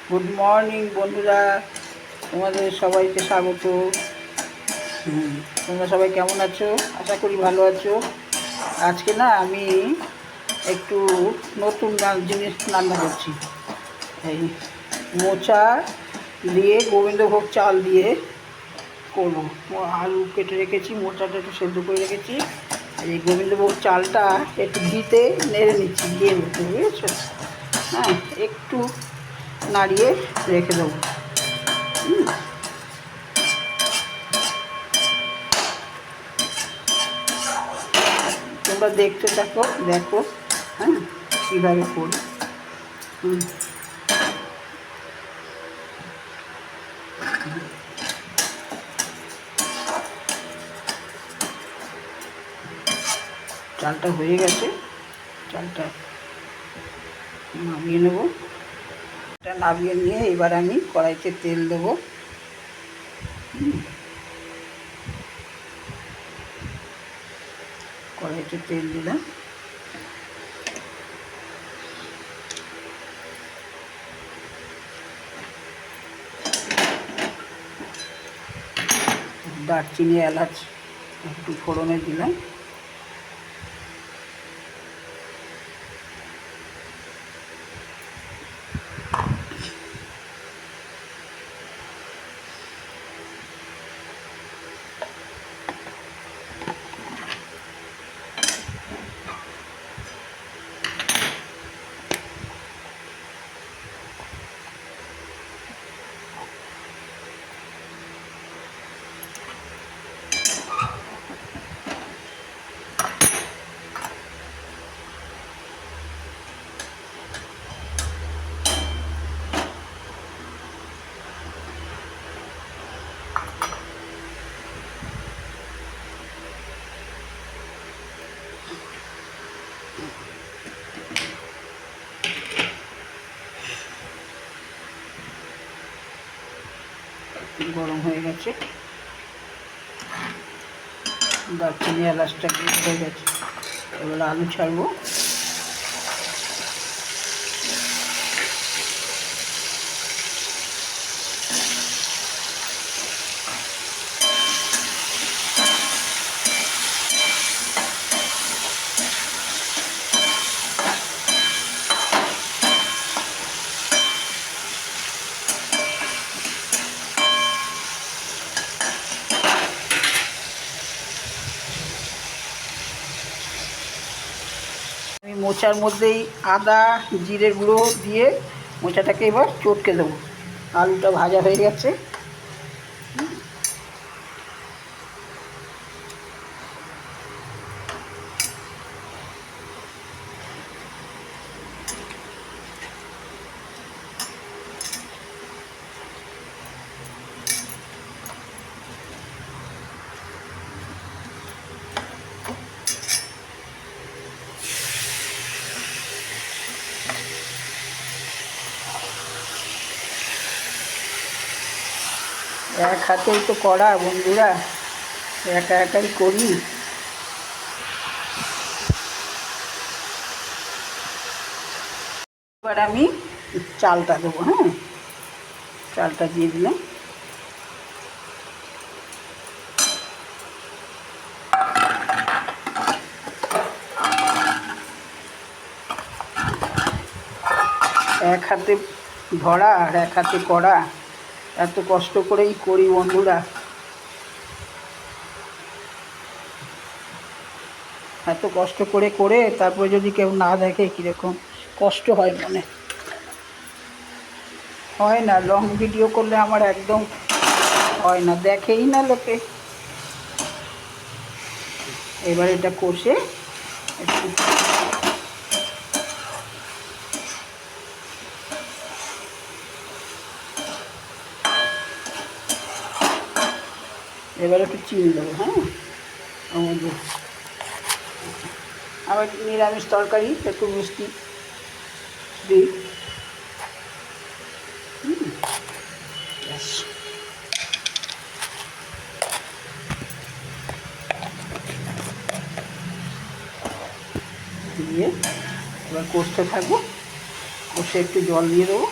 Good morning বন্ধুরা, তোমাদের সবাইকে স্বাগত। তোমরা সবাই কেমন আছো? আশা করি ভালো আছো। আজকে না আমি একটু নতুন জিনিস রান্না করছি। এই মোচা দিয়ে গোবিন্দভোগ চাল দিয়ে করবো। আলু কেটে রেখেছি, মোচাটা একটু সেদ্ধ করে রেখেছি। এই গোবিন্দভোগ চালটা একটু ঘিতে নেড়ে নিচ্ছি, ঘিয়ের মধ্যে, বুঝেছো? হ্যাঁ, একটু নাড়িয়ে রেখে দেবো। তোমরা দেখতে থাকো, দেখো হ্যাঁ কীভাবে করি। চালটা হয়ে গেছে, চালটা নামিয়ে নেবো। এটা নামিয়ে নিয়ে এবার আমি কড়াইতে তেল দেবো। কড়াইতে তেল দিলাম, দারচিনি এলাচ একটু ফোড়নে দিলাম। গরম হয়ে গেছে, দারচিনি এলাচটা হয়ে গেছে। এবার আলু ছাড়বো। আমি মোচার মধ্যেই আদা জিরের গুঁড়ো দিয়ে মোচাটাকে এবার চটকে দেবো। আলুটা ভাজা হয়ে গেছে। এক হাতেই তো করা বন্ধুরা, একা একাই করি। এবার আমি চালটা দেবো। হ্যাঁ, চালটা দিয়ে দিলাম। এক হাতে ধরা আর এক হাতে করা, এত কষ্ট করেই করি বন্ধুরা। এত কষ্ট করে করে তারপরে যদি কেউ না দেখে কীরকম কষ্ট হয় মনে। হয় না, লং ভিডিও করলে আমার একদম হয় না, দেখেই না লোকে। এবার এটা কষে একটু এবার একটু চিনি দেবো। হ্যাঁ, আমাদের আবার নিরামিষ তরকারি একটু মিষ্টি দিই। দিয়ে এবার কষতে থাকবো, কষে একটু জল দিয়ে দেবো।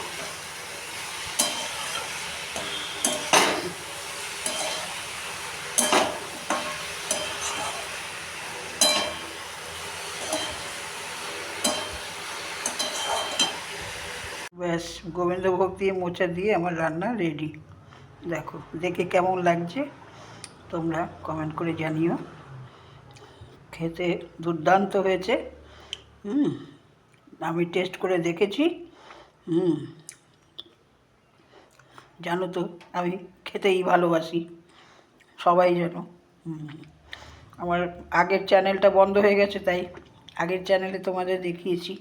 ব্যাস, গোবিন্দভোগ দিয়ে মোচা দিয়ে আমার রান্না রেডি। দেখো, দেখে কেমন লাগছে তোমরা কমেন্ট করে জানিও। খেতে দুর্দান্ত হয়েছে। আমি টেস্ট করে দেখেছি। জানো তো আমি খেতেই ভালোবাসি, সবাই জানো। আমার আগের চ্যানেলটা বন্ধ হয়ে গেছে, তাই আগের চ্যানেলে তোমাদের দেখিয়েছি।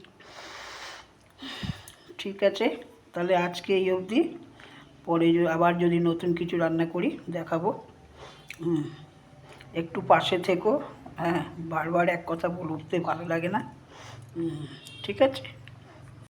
ঠিক আছে, তাহলে আজকে এই অবধি। পরে আবার যদি নতুন কিছু রান্না করি দেখাবো। একটু পাশে থেকো। হ্যাঁ, বারবার এক কথা বলে উঠতে ভালো লাগে না। ঠিক আছে।